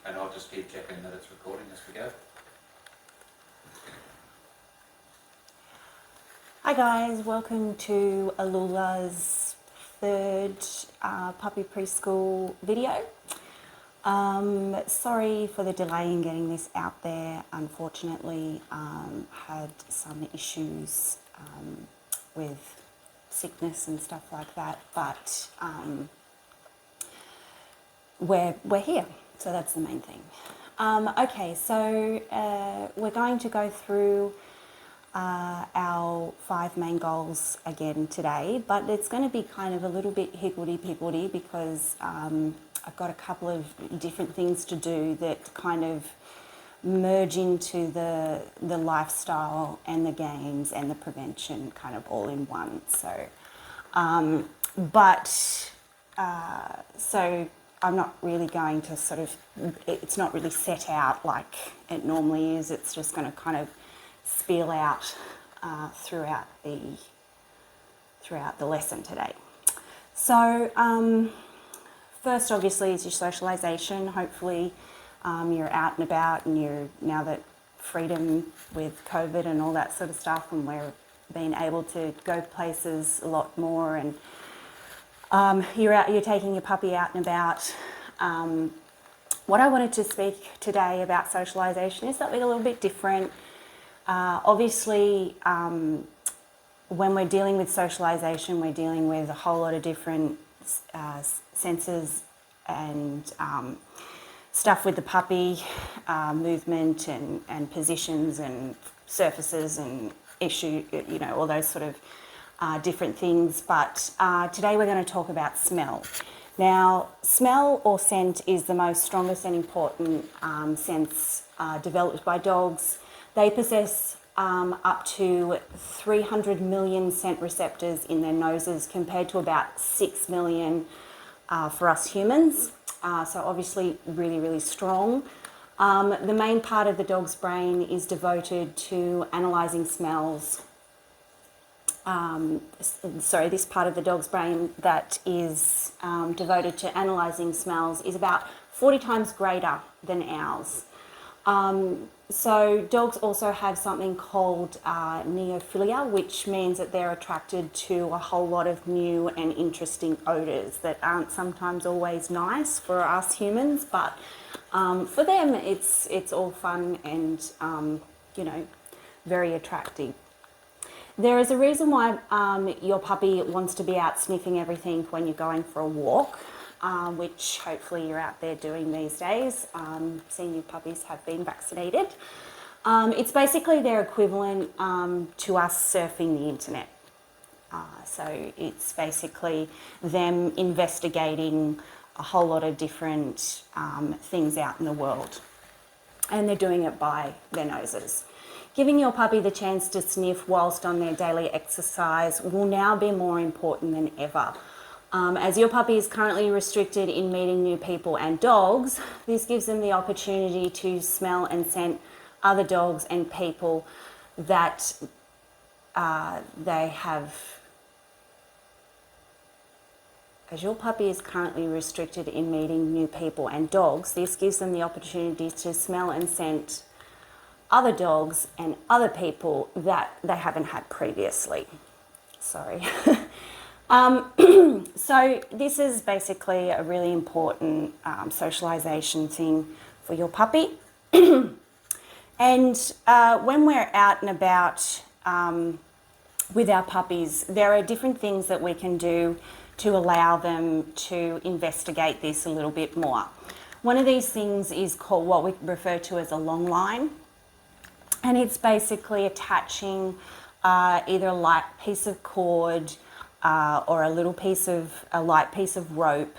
And I'll just keep checking that it's recording as we go. Hi guys, welcome to Alula's third puppy preschool video. Sorry for the delay in getting this out there. Unfortunately, had some issues with sickness and stuff like that, but we're here, so that's the main thing. Okay, so we're going to go through our 5 main goals again today, but it's going to be kind of a little bit higgledy-piggledy because I've got a couple of different things to do that kind of merge into the lifestyle and the games and the prevention kind of all in one. So, so I'm not really going to it's not really set out like it normally is. It's just going to kind of spiel out throughout the lesson today. So first, obviously, is your socialisation. Hopefully, you're out and about, and now that freedom with COVID and all that sort of stuff, and we're being able to go places a lot more, and you're taking your puppy out and about. What I wanted to speak today about socialisation is something a little bit different. Obviously, when we're dealing with socialisation, we're dealing with a whole lot of different senses and stuff with the puppy, movement and positions and surfaces and all those sort of different things. But today we're going to talk about smell. Now, smell or scent is the most strongest and important sense developed by dogs. They possess up to 300 million scent receptors in their noses compared to about 6 million for us humans. So obviously really, really strong. The main part of the dog's brain is devoted to analysing smells. This part of the dog's brain that is devoted to analysing smells is about 40 times greater than ours. So dogs also have something called neophilia, which means that they're attracted to a whole lot of new and interesting odours that aren't sometimes always nice for us humans, but for them it's all fun and very attractive. There is a reason why your puppy wants to be out sniffing everything when you're going for a walk, which hopefully you're out there doing these days. Senior puppies have been vaccinated. It's basically their equivalent to us surfing the internet. So it's basically them investigating a whole lot of different things out in the world. And they're doing it by their noses. Giving your puppy the chance to sniff whilst on their daily exercise will now be more important than ever. As your puppy is currently restricted in meeting new people and dogs, this gives them the opportunity to smell and scent other dogs and people that they have. As your puppy is currently restricted in meeting new people and dogs, this gives them the opportunity to smell and scent other dogs and other people that they haven't had previously. Sorry. So this is basically a really important socialisation thing for your puppy. And when we're out and about with our puppies, there are different things that we can do to allow them to investigate this a little bit more. One of these things is called what we refer to as a long line. And it's basically attaching either a light piece of cord or a light piece of rope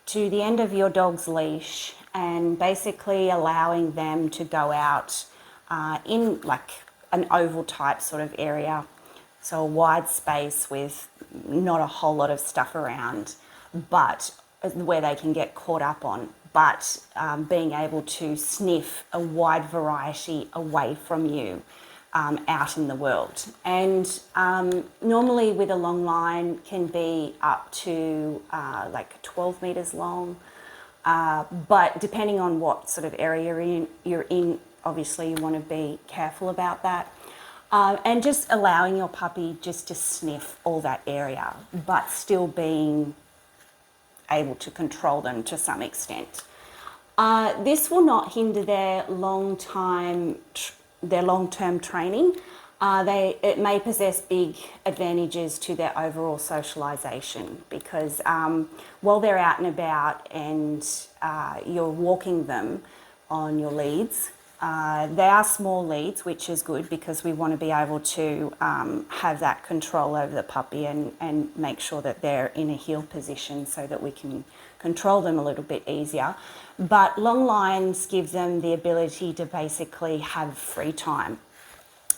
to the end of your dog's leash and basically allowing them to go out in like an oval type sort of area. So a wide space with not a whole lot of stuff around, but where they can get caught up on. But being able to sniff a wide variety away from you out in the world. And normally with a long line can be up to like 12 metres long. But depending on what sort of area you're in, obviously you want to be careful about that. And just allowing your puppy just to sniff all that area, but still being able to control them to some extent. This will not hinder their long-term training. It may possess big advantages to their overall socialisation because while they're out and about and you're walking them on your leads, they are small leads, which is good because we want to be able to have that control over the puppy and make sure that they're in a heel position so that we can control them a little bit easier. But long lines give them the ability to basically have free time.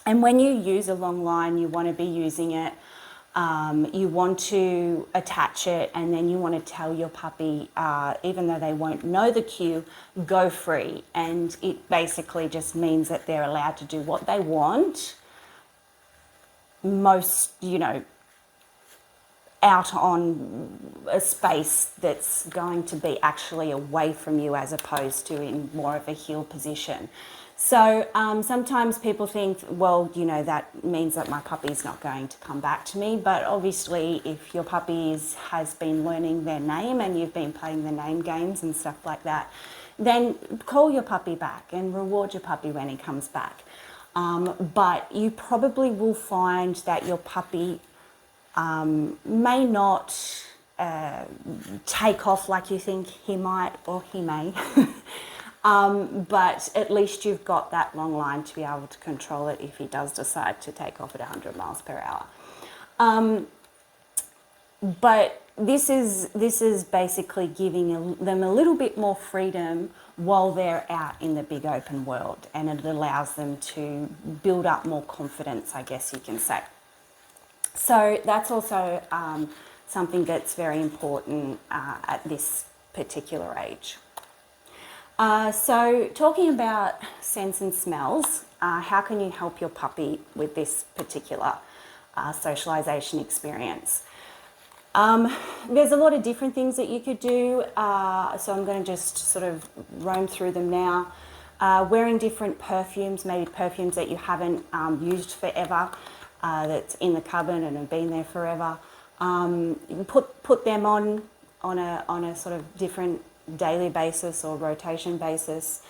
And when you use a long line, you want to be using it, you want to attach it, and then you want to tell your puppy, even though they won't know the cue, go free. And it basically just means that they're allowed to do what they want, most, out on a space that's going to be actually away from you as opposed to in more of a heel position. So sometimes people think, well, that means that my puppy's not going to come back to me. But obviously, if your puppy has been learning their name and you've been playing the name games and stuff like that, then call your puppy back and reward your puppy when he comes back. But you probably will find that your puppy may not take off like you think he might or he may. But at least you've got that long line to be able to control it if he does decide to take off at 100 miles per hour. But this is basically giving them a little bit more freedom while they're out in the big open world, and it allows them to build up more confidence, I guess you can say. So that's also something that's very important at this particular age. So talking about scents and smells, how can you help your puppy with this particular socialisation experience? There's a lot of different things that you could do, so I'm going to just sort of roam through them now. Wearing different perfumes, maybe perfumes that you haven't used forever, that's in the cupboard and have been there forever. You can put them on a sort of different daily basis or rotation basis,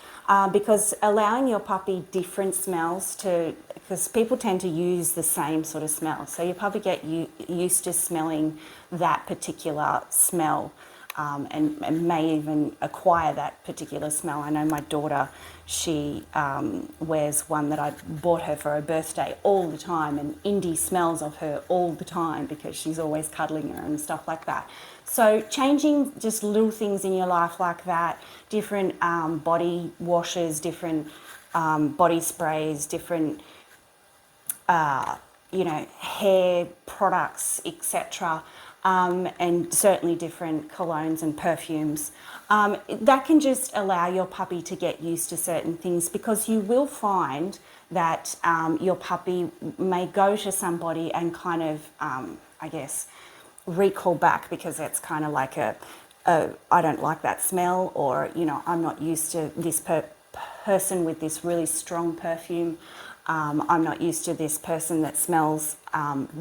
because allowing your puppy different smells because people tend to use the same sort of smell, so your puppy get used to smelling that particular smell, and may even acquire that particular smell. I know my daughter, she wears one that I bought her for her birthday all the time, and Indy smells of her all the time because she's always cuddling her and stuff like that. So changing just little things in your life like that, different body washes, different body sprays, different hair products, etc., and certainly different colognes and perfumes. That can just allow your puppy to get used to certain things, because you will find that your puppy may go to somebody and kind of, recall back, because it's kind of like I don't like that smell, or, I'm not used to this person with this really strong perfume. I'm not used to this person that smells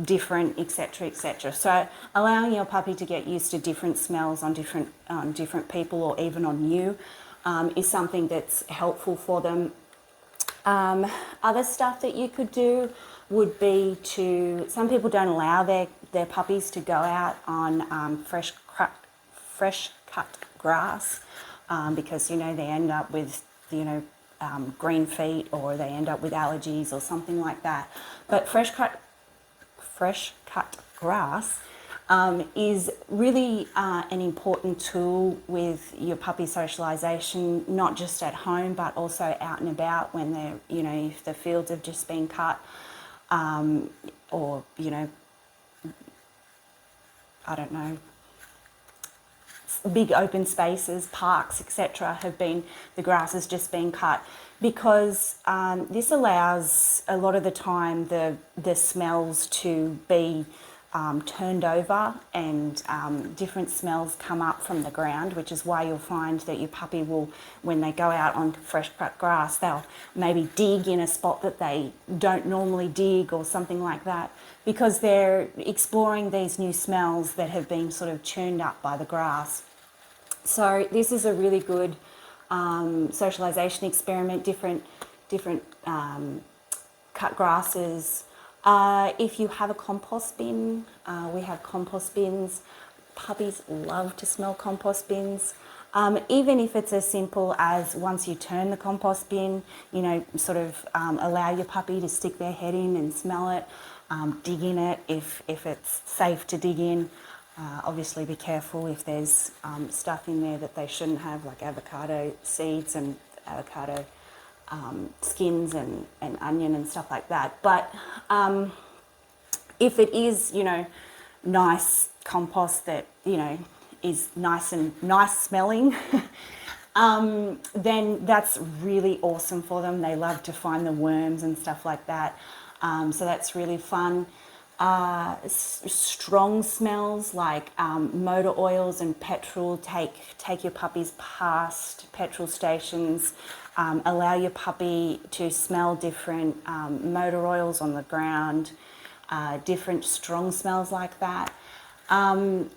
different, etc., etc. So allowing your puppy to get used to different smells on different people, or even on you, is something that's helpful for them. Other stuff that you could do would be some people don't allow their puppies to go out on fresh cut grass, because, they end up with, green feet, or they end up with allergies or something like that. But fresh cut grass is really an important tool with your puppy socialisation, not just at home, but also out and about when they're, if the fields have just been cut, or, I don't know, big open spaces, parks, etc., the grass has just been cut, because this allows a lot of the time the smells to be turned over, and different smells come up from the ground, which is why you'll find that your puppy will, when they go out on fresh cut grass, they'll maybe dig in a spot that they don't normally dig or something like that, because they're exploring these new smells that have been sort of churned up by the grass. So this is a really good socialization experiment, different cut grasses. If you have a compost bin, we have compost bins. Puppies love to smell compost bins. Even if it's as simple as once you turn the compost bin, you know, sort of allow your puppy to stick their head in and smell it, dig in it if it's safe to dig in. Obviously be careful if there's stuff in there that they shouldn't have, like avocado seeds and avocado skins and onion and stuff like that. But if it is, you know, nice compost that, you know, is nice smelling, then that's really awesome for them. They love to find the worms and stuff like that. So that's really fun. Strong smells like motor oils and petrol, take your puppies past petrol stations. Allow your puppy to smell different motor oils on the ground, different strong smells like that.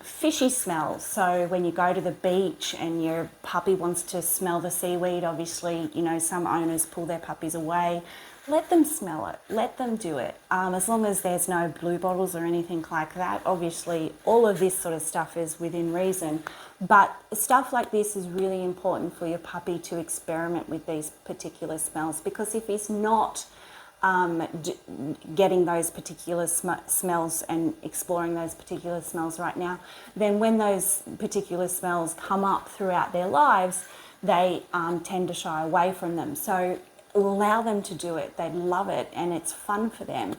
Fishy smells, so when you go to the beach and your puppy wants to smell the seaweed, obviously, you know, some owners pull their puppies away. Let them smell it, let them do it. As long as there's no blue bottles or anything like that, obviously all of this sort of stuff is within reason. But stuff like this is really important for your puppy to experiment with these particular smells, because if he's not getting those particular smells and exploring those particular smells right now, then when those particular smells come up throughout their lives, they tend to shy away from them. So allow them to do it. They love it and it's fun for them.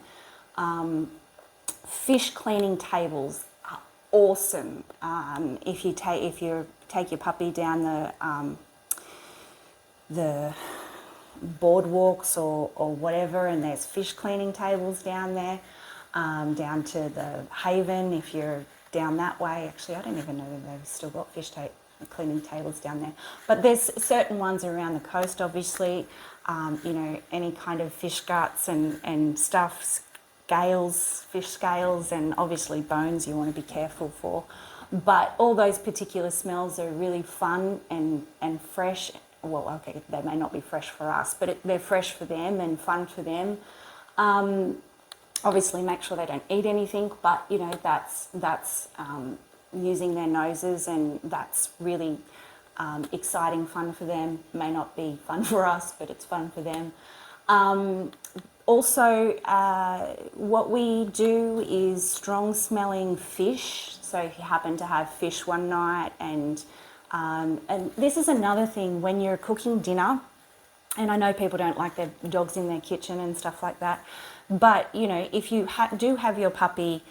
Fish cleaning tables are awesome. If you take your puppy down the boardwalks or whatever, and there's fish cleaning tables down there, down to the Haven if you're down that way. Actually, I don't even know if they've still got cleaning tables down there, but there's certain ones around the coast, obviously. You know, any kind of fish guts and stuff, fish scales, and obviously bones you want to be careful for. But all those particular smells are really fun and fresh. Well, okay, they may not be fresh for us, but they're fresh for them and fun for them. Obviously make sure they don't eat anything, but you know, that's using their noses, and that's really exciting, fun for them. May not be fun for us, but it's fun for them. Also, what we do is strong smelling fish. So if you happen to have fish one night, and this is another thing when you're cooking dinner, and I know people don't like their dogs in their kitchen and stuff like that, but you know, if you do have your puppy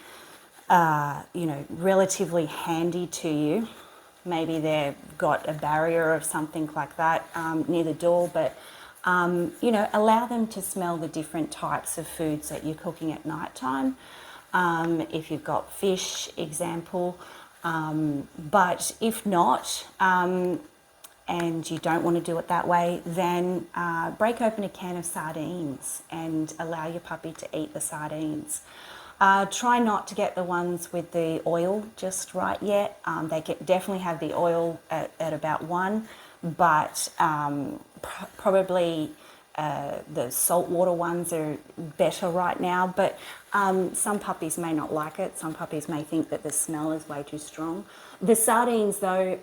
you know, relatively handy to you, maybe they've got a barrier or something like that near the door, but you know, allow them to smell the different types of foods that you're cooking at night time. If you've got fish, example, but if not, and you don't want to do it that way, then break open a can of sardines and allow your puppy to eat the sardines. Try not to get the ones with the oil just right yet. They definitely have the oil at about 1, but probably the saltwater ones are better right now. But some puppies may not like it. Some puppies may think that the smell is way too strong. The sardines, though,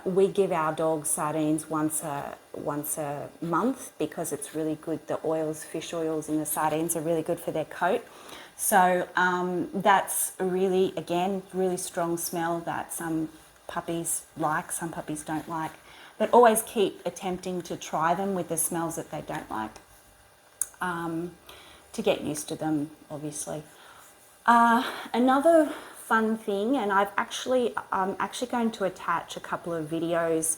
we give our dogs sardines once a month, because it's really good. The oils, fish oils in the sardines are really good for their coat. So that's really, again, really strong smell that some puppies like, some puppies don't like. But always keep attempting to try them with the smells that they don't like, to get used to them, obviously. Another fun thing, and I'm actually going to attach a couple of videos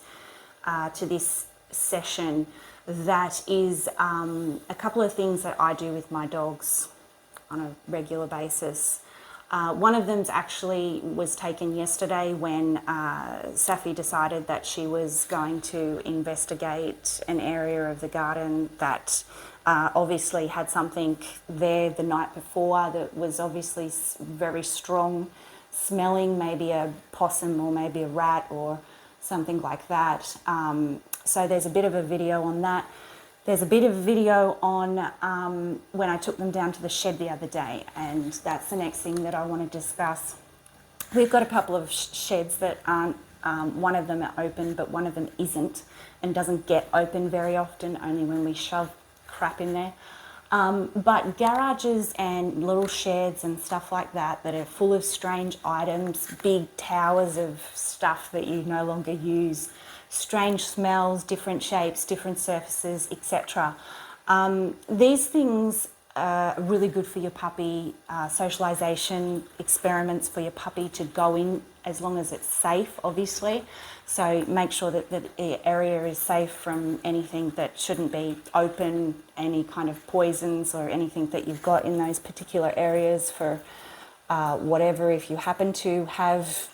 to this session, that is a couple of things that I do with my dogs on a regular basis. One of them's actually was taken yesterday when Safi decided that she was going to investigate an area of the garden that obviously had something there the night before that was obviously very strong smelling, maybe a possum or maybe a rat or something like that. So there's a bit of a video on that. There's a bit of video on when I took them down to the shed the other day, and that's the next thing that I want to discuss. We've got a couple of sheds that aren't, one of them are open, but one of them isn't and doesn't get open very often, only when we shove crap in there. But garages and little sheds and stuff like that that are full of strange items, big towers of stuff that you no longer use, strange smells, different shapes, different surfaces, etc. These things are really good for your puppy, socialisation experiments for your puppy to go in as long as it's safe, obviously. So make sure that the area is safe from anything that shouldn't be open, any kind of poisons or anything that you've got in those particular areas for whatever. If you happen to have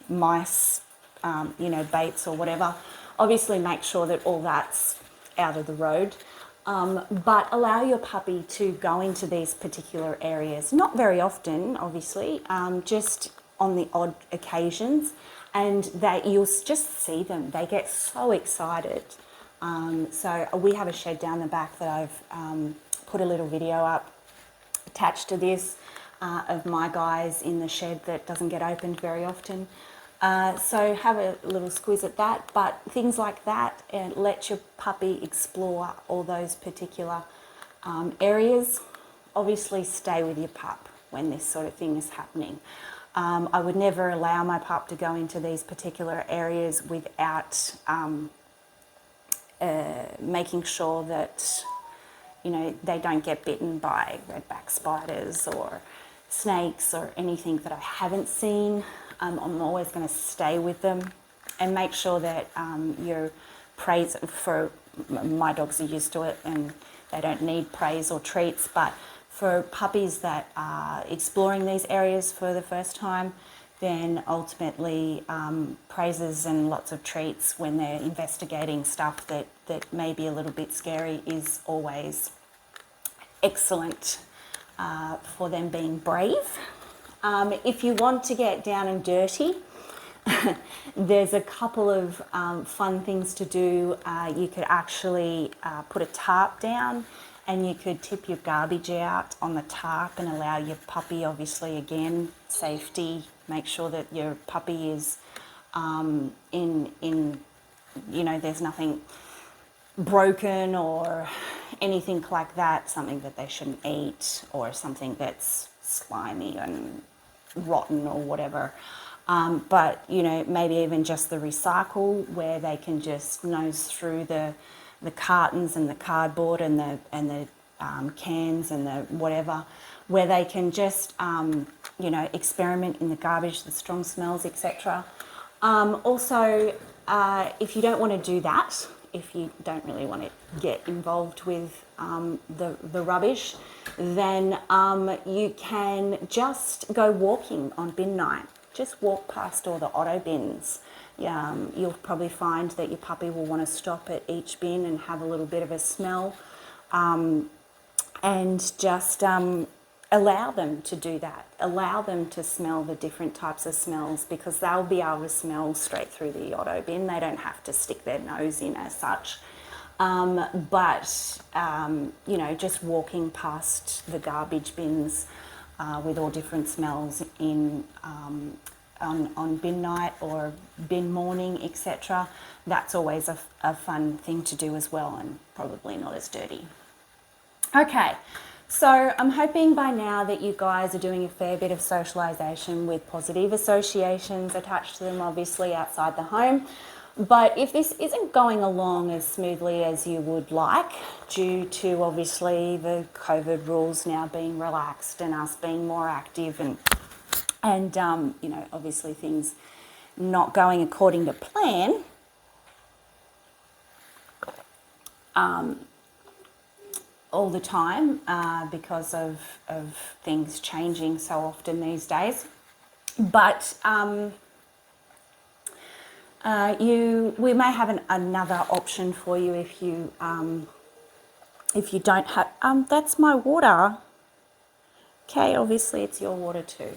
mice, baits or whatever, obviously make sure that all that's out of the road. But allow your puppy to go into these particular areas, not very often, obviously, just on the odd occasions, and that you'll just see them. They get so excited. So we have a shed down the back that I've put a little video up attached to this of my guys in the shed that doesn't get opened very often. So have a little squiz at that, but things like that, and let your puppy explore all those particular areas. Obviously stay with your pup when this sort of thing is happening. I would never allow my pup to go into these particular areas without making sure that, they don't get bitten by redback spiders or snakes or anything that I haven't seen. I'm always going to stay with them and make sure that your praise for my dogs are used to it and they don't need praise or treats, but for puppies that are exploring these areas for the first time, then ultimately praises and lots of treats when they're investigating stuff that may be a little bit scary is always excellent for them being brave. If you want to get down and dirty, there's a couple of fun things to do. You could actually put a tarp down and you could tip your garbage out on the tarp and allow your puppy, obviously, again, safety, make sure that your puppy is there's nothing broken or anything like that, something that they shouldn't eat or something that's slimy and rotten or whatever. But maybe even just the recycle where they can just nose through the cartons and the cardboard and the cans and the whatever, where they can just experiment in the garbage, the strong smells, etc. Also, if you don't want to do that, if you don't really want to get involved with the rubbish, then you can just go walking on bin night. Just walk past all the auto bins. You'll probably find that your puppy will want to stop at each bin and have a little bit of a smell, and just allow them to do that. Allow them to smell the different types of smells, because they'll be able to smell straight through the auto bin. They don't have to stick their nose in as such. Just walking past the garbage bins with all different smells in on bin night or bin morning, etc. That's always a fun thing to do as well, and probably not as dirty. Okay, so I'm hoping by now that you guys are doing a fair bit of socialisation with positive associations attached to them, obviously outside the home. But if this isn't going along as smoothly as you would like, due to obviously the COVID rules now being relaxed and us being more active and obviously things not going according to plan, all the time because of things changing so often these days. But we may have another option for you if you don't have. That's my water. Okay, obviously it's your water too.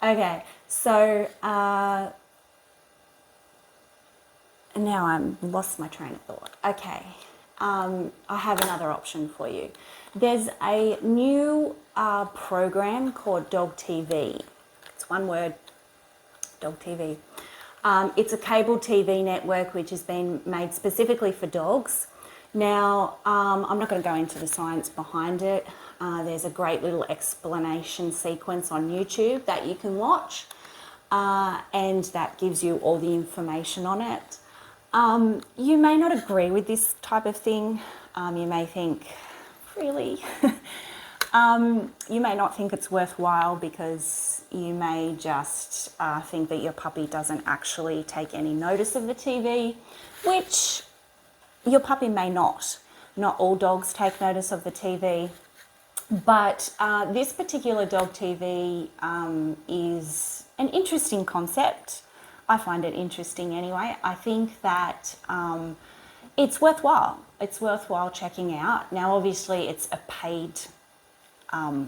Okay, so now I'm lost my train of thought. Okay, I have another option for you. There's a new program called Dog TV. It's one word, Dog TV. It's a cable TV network which has been made specifically for dogs. Now, I'm not going to go into the science behind it. There's a great little explanation sequence on YouTube that you can watch, and that gives you all the information on it. You may not agree with this type of thing. You may think, really? You may not think it's worthwhile because you may just think that your puppy doesn't actually take any notice of the TV, which your puppy may not. Not all dogs take notice of the TV. But this particular Dog TV is an interesting concept. I find it interesting anyway. I think that it's worthwhile. It's worthwhile checking out. Now, obviously, it's a paid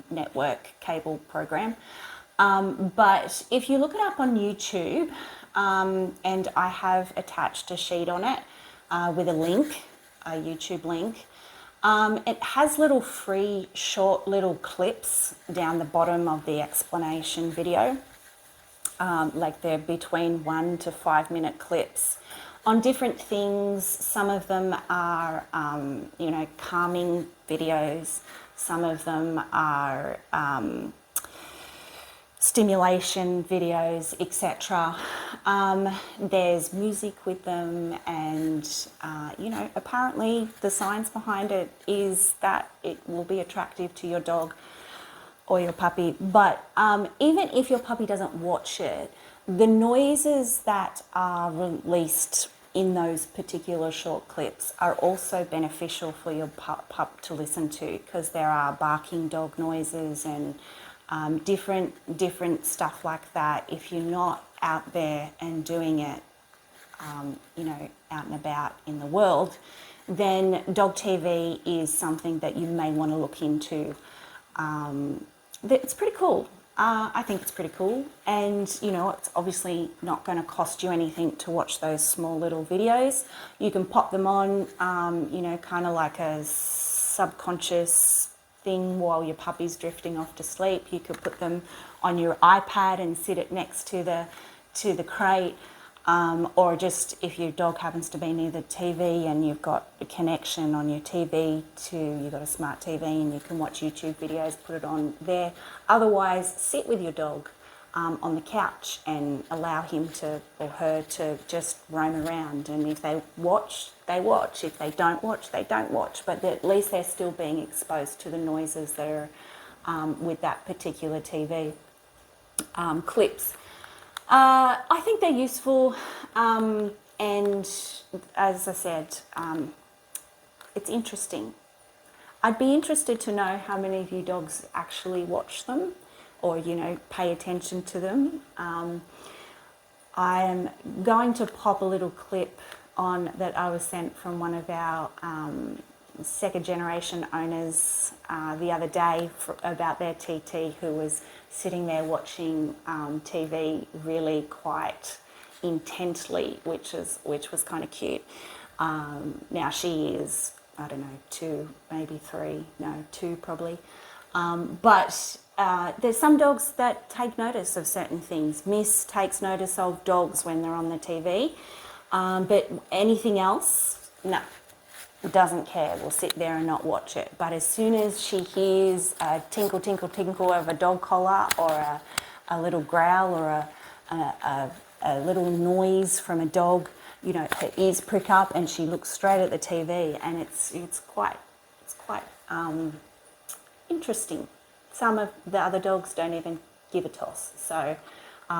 network cable program. But if you look it up on YouTube, and I have attached a sheet on it with a link, a YouTube link, it has little free short little clips down the bottom of the explanation video. Like they're between 1 to 5 minute clips on different things. Some of them are, calming videos. Some of them are stimulation videos, etc. There's music with them, and apparently the science behind it is that it will be attractive to your dog or your puppy. But even if your puppy doesn't watch it, the noises that are released in those particular short clips are also beneficial for your pup to listen to, because there are barking dog noises and different stuff like that. If you're not out there and doing it, out and about in the world, then Dog TV is something that you may want to look into. It's pretty cool. I think it's pretty cool, and it's obviously not going to cost you anything to watch those small little videos. You can pop them on, kind of like a subconscious thing while your puppy's drifting off to sleep. You could put them on your iPad and sit it next to the crate, or just if your dog happens to be near the TV and you've got a connection on your TV you've got a smart TV and you can watch YouTube videos, put it on there. Otherwise, sit with your dog on the couch and allow him or her to just roam around. And if they watch, they watch. If they don't watch, they don't watch. But at least they're still being exposed to the noises that are with that particular TV. Clips. I think they're useful, and as I said, it's interesting. I'd be interested to know how many of you dogs actually watch them or, pay attention to them. I am going to pop a little clip on that I was sent from one of our second generation owners the other day about their TT, who was sitting there watching TV really quite intently, which was kind of cute. Now she is, I don't know, 2, maybe 3, no, 2 probably. But there's some dogs that take notice of certain things. Miss takes notice of dogs when they're on the TV, but anything else, no. Doesn't care, will sit there and not watch it. But as soon as she hears a tinkle, tinkle, tinkle of a dog collar, or a little growl, or a little noise from a dog, her ears prick up and she looks straight at the TV, and it's quite interesting. Some of the other dogs don't even give a toss, so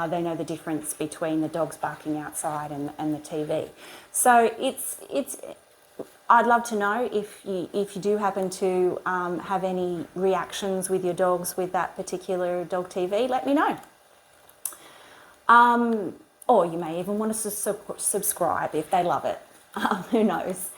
they know the difference between the dogs barking outside and the TV. So it's I'd love to know if you do happen to have any reactions with your dogs with that particular dog TV. Let me know. Or you may even want to subscribe if they love it. Who knows?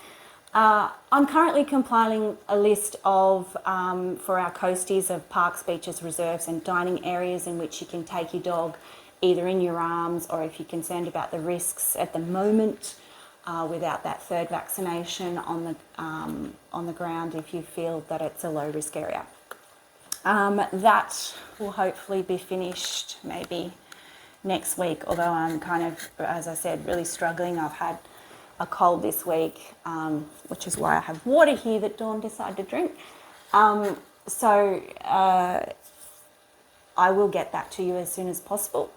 I'm currently compiling a list of, for our coasties, of parks, beaches, reserves and dining areas in which you can take your dog either in your arms, or if you're concerned about the risks at the moment without that third vaccination on the ground, if you feel that it's a low risk area. That will hopefully be finished maybe next week, although I'm kind of, as I said, really struggling. I've had a cold this week, which is why I have water here that Dawn decided to drink. So I will get that to you as soon as possible.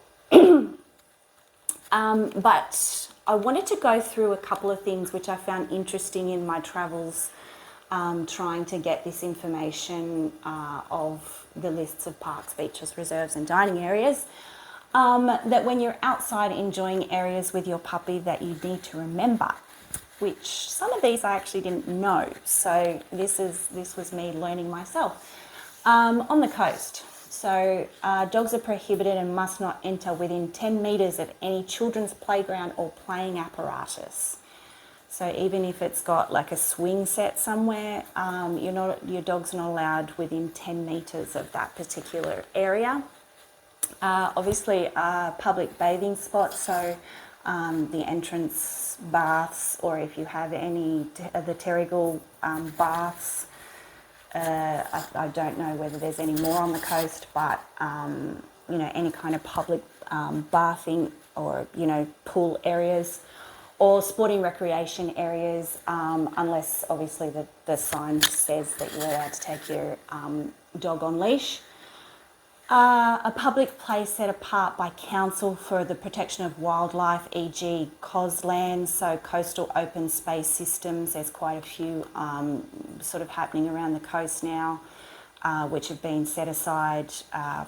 But I wanted to go through a couple of things which I found interesting in my travels, trying to get this information of the lists of parks, beaches, reserves and dining areas. That when you're outside enjoying areas with your puppy that you need to remember, which some of these I actually didn't know. So this was me learning myself. On the coast, so dogs are prohibited and must not enter within 10 metres of any children's playground or playing apparatus. So even if it's got like a swing set somewhere, your dog's not allowed within 10 metres of that particular area. Obviously, public bathing spots, so the entrance baths, or if you have any the Terrigal baths. I don't know whether there's any more on the coast, but any kind of public bathing or pool areas or sporting recreation areas, unless obviously the sign says that you're allowed to take your dog on leash. A public place set apart by council for the protection of wildlife, e.g. COSLAND, so coastal open space systems. There's quite a few sort of happening around the coast now, which have been set aside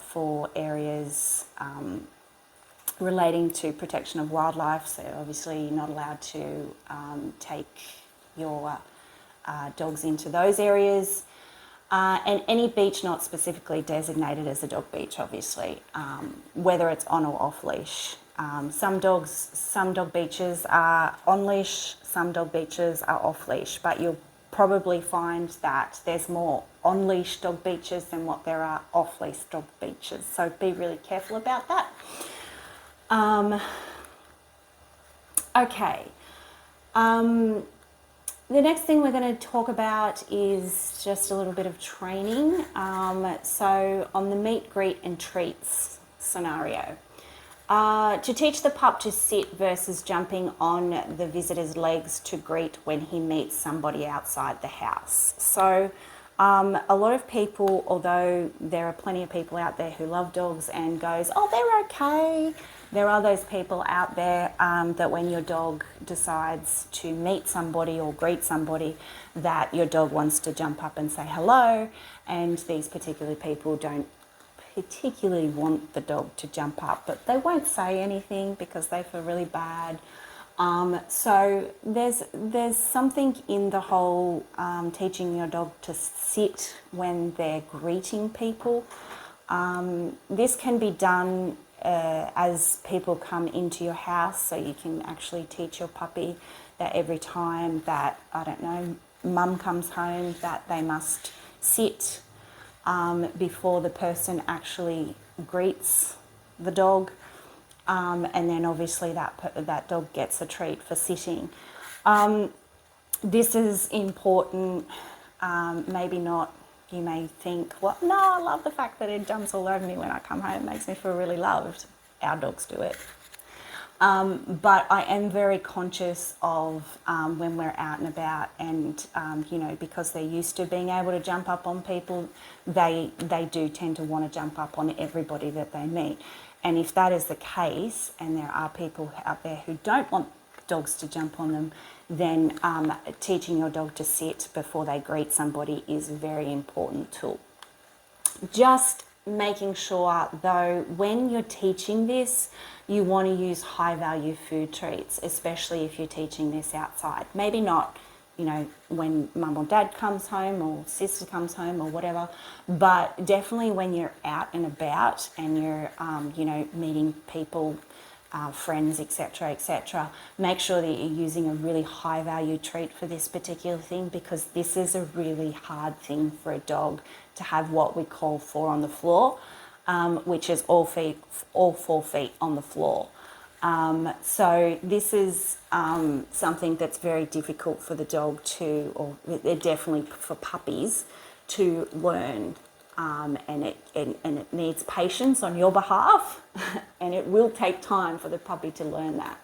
for areas relating to protection of wildlife. So obviously you're not allowed to take your dogs into those areas. And any beach not specifically designated as a dog beach, obviously, whether it's on or off leash. Some dog beaches are on leash, some dog beaches are off leash, but you'll probably find that there's more on leash dog beaches than what there are off leash dog beaches. So be really careful about that. Okay. The next thing we're going to talk about is just a little bit of training. So on the meet, greet and treats scenario. To teach the pup to sit versus jumping on the visitor's legs to greet when he meets somebody outside the house. So a lot of people, although there are plenty of people out there who love dogs and goes, oh, they're okay. There are those people out there that when your dog decides to meet somebody or greet somebody, that your dog wants to jump up and say hello, and these particular people don't particularly want the dog to jump up, but they won't say anything because they feel really bad. So there's something in the whole teaching your dog to sit when they're greeting people. This can be done as people come into your house, so you can actually teach your puppy that every time that, I don't know, mum comes home, that they must sit before the person actually greets the dog, and then obviously that dog gets a treat for sitting. This is important. Maybe not. You may think, well, no, I love the fact that it jumps all over me when I come home. It makes me feel really loved. Our dogs do it. But I am very conscious of when we're out and about, and because they're used to being able to jump up on people, they do tend to want to jump up on everybody that they meet. And if that is the case, and there are people out there who don't want dogs to jump on them, then teaching your dog to sit before they greet somebody is a very important tool. Just making sure, though, when you're teaching this, you want to use high value food treats, especially if you're teaching this outside. Maybe not you know, when mum or dad comes home or sister comes home or whatever, but definitely when you're out and about and you're, you know, meeting people, friends, etc., etc., make sure that you're using a really high value treat for this particular thing, because this is a really hard thing for a dog to have what we call 4 on the floor, which is all 4 feet on the floor. So this is something that's very difficult for the dog to, or definitely for puppies to learn, and it needs patience on your behalf, and it will take time for the puppy to learn that.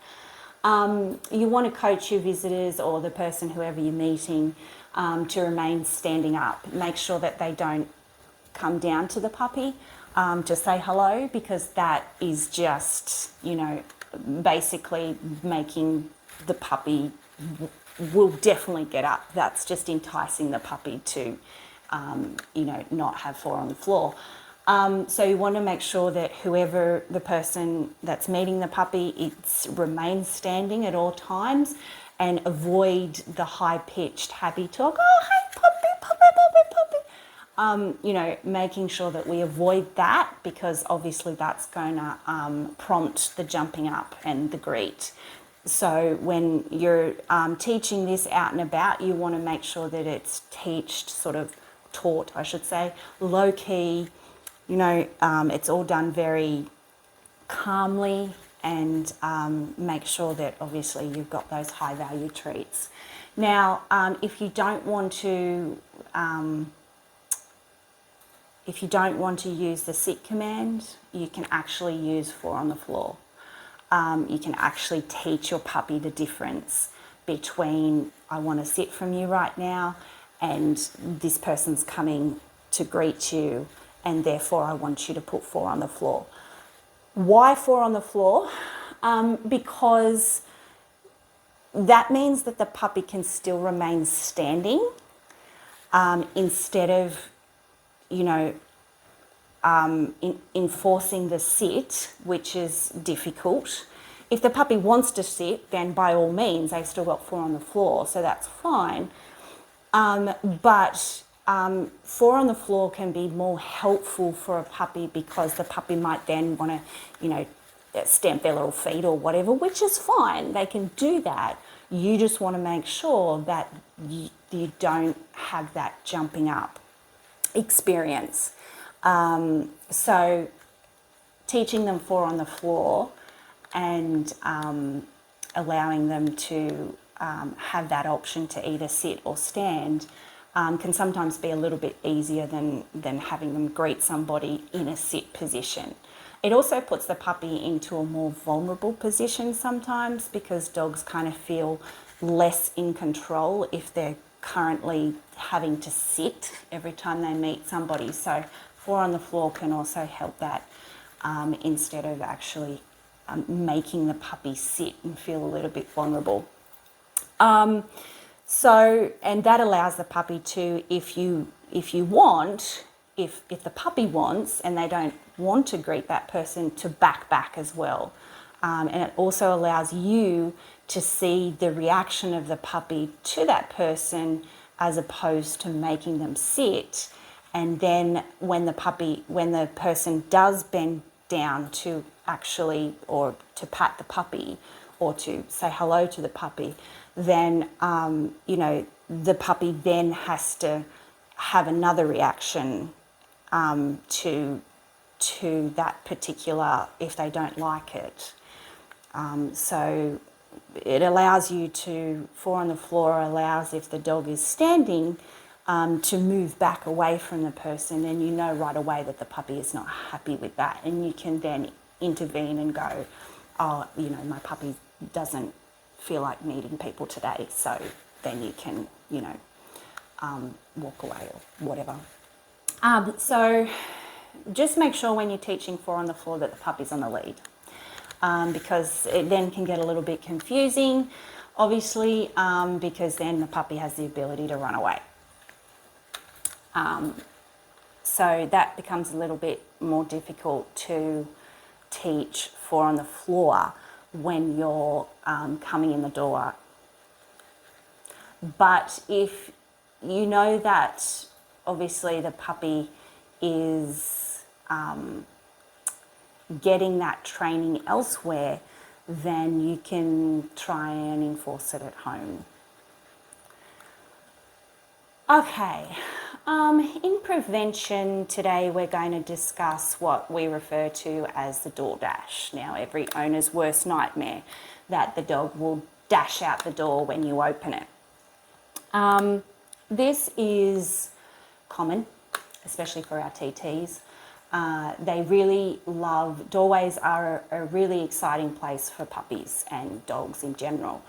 You want to coach your visitors or the person, whoever you're meeting, to remain standing up. Make sure that they don't come down to the puppy to say hello, because that is just, you know, basically making the puppy will definitely get up. That's just enticing the puppy to, you know, not have 4 on the floor. So you want to make sure that whoever the person that's meeting the puppy, it remains standing at all times, and avoid the high-pitched happy talk. Oh, hey, puppy, puppy, puppy, puppy. You know, making sure that we avoid that, because obviously that's going to prompt the jumping up and the greet. So when you're teaching this out and about, you want to make sure that it's taught, I should say, low key. You know, it's all done very calmly, and make sure that obviously you've got those high value treats. Now, if you don't want to use the sit command, you can actually use 4 on the floor. You can actually teach your puppy the difference between I want to sit from you right now and this person's coming to greet you, and therefore I want you to put 4 on the floor. Why 4 on the floor? Because that means that the puppy can still remain standing, instead of, you know, enforcing the sit, which is difficult. If the puppy wants to sit, then by all means, they've still got 4 on the floor, so that's fine. But 4 on the floor can be more helpful for a puppy, because the puppy might then want to, you know, stamp their little feet or whatever, which is fine. They can do that. You just want to make sure that you don't have that jumping up experience. So teaching them 4 on the floor and allowing them to have that option to either sit or stand can sometimes be a little bit easier than having them greet somebody in a sit position. It also puts the puppy into a more vulnerable position sometimes, because dogs kind of feel less in control if they're currently having to sit every time they meet somebody. So 4 on the floor can also help that, instead of actually making the puppy sit and feel a little bit vulnerable. So, and that allows the puppy to, if the puppy wants and they don't want to greet that person, to back as well. And it also allows you to see the reaction of the puppy to that person, as opposed to making them sit. And then when the person does bend down to actually, or to pat the puppy or to say hello to the puppy, then, you know, the puppy then has to have another reaction to that particular, if they don't like it. So it allows you to, 4 on the floor allows, if the dog is standing, to move back away from the person, and you know right away that the puppy is not happy with that, and you can then intervene and go, oh, you know, my puppy doesn't feel like meeting people today, so then you can, you know, walk away or whatever. So just make sure when you're teaching 4 on the floor that the puppy's on the lead, because it then can get a little bit confusing, obviously, because then the puppy has the ability to run away. So that becomes a little bit more difficult to teach 4 on the floor when you're coming in the door. But if you know that obviously the puppy is getting that training elsewhere, then you can try and enforce it at home. Okay, in prevention today we're going to discuss what we refer to as the door dash. Now, every owner's worst nightmare, that the dog will dash out the door when you open it. This is common, especially for our TTs. They really love, doorways are a really exciting place for puppies and dogs in general.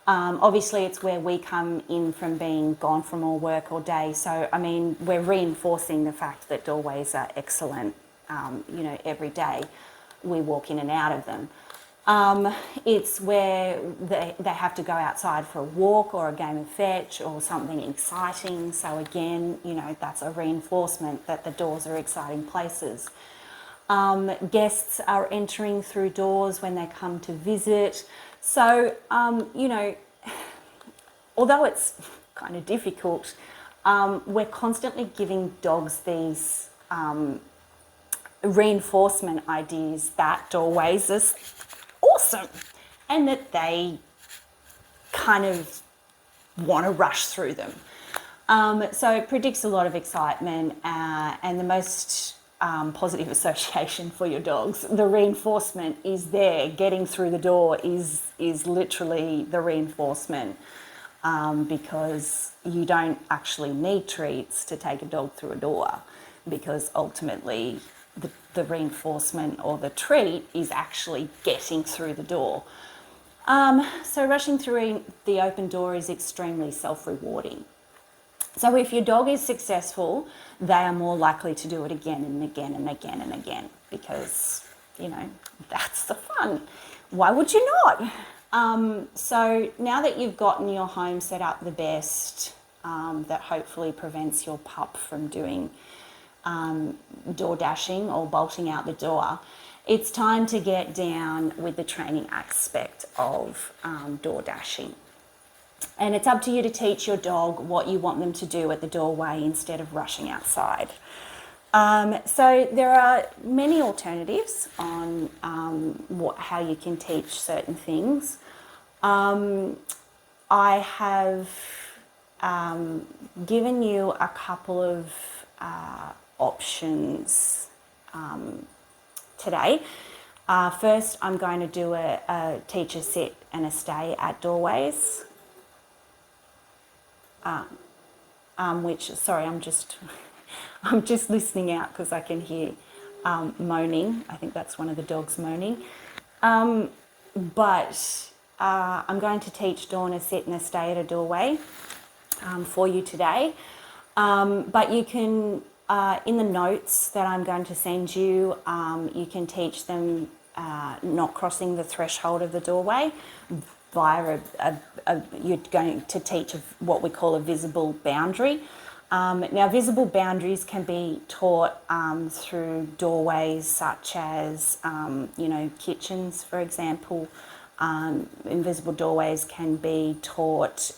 Obviously, it's where we come in from being gone from all work all day. So, I mean, we're reinforcing the fact that doorways are excellent. Every day we walk in and out of them. It's where they have to go outside for a walk or a game of fetch or something exciting. So again, that's a reinforcement that the doors are exciting places. Guests are entering through doors when they come to visit. So, although it's kind of difficult, we're constantly giving dogs these reinforcement ideas that doorways are awesome and that they kind of want to rush through them. So it predicts a lot of excitement and the most positive association for your dogs. The reinforcement is there. Getting through the door is literally the reinforcement, because you don't actually need treats to take a dog through a door, because ultimately the reinforcement or the treat is actually getting through the door. So rushing through the open door is extremely self-rewarding. So if your dog is successful, they are more likely to do it again and again and again and again, because, that's the fun. Why would you not? So now that you've gotten your home set up the best, that hopefully prevents your pup from doing door dashing or bolting out the door, it's time to get down with the training aspect of door dashing. And it's up to you to teach your dog what you want them to do at the doorway instead of rushing outside. So there are many alternatives on how you can teach certain things. I have given you a couple of options today. First, I'm going to do a teach a sit and a stay at doorways. I'm just listening out because I can hear moaning. I think that's one of the dogs moaning. But I'm going to teach Dawn a sit and a stay at a doorway for you today. But you can, in the notes that I'm going to send you, you can teach them not crossing the threshold of the doorway via you're going to teach what we call a visible boundary. Now, visible boundaries can be taught through doorways such as, kitchens, for example. Invisible doorways can be taught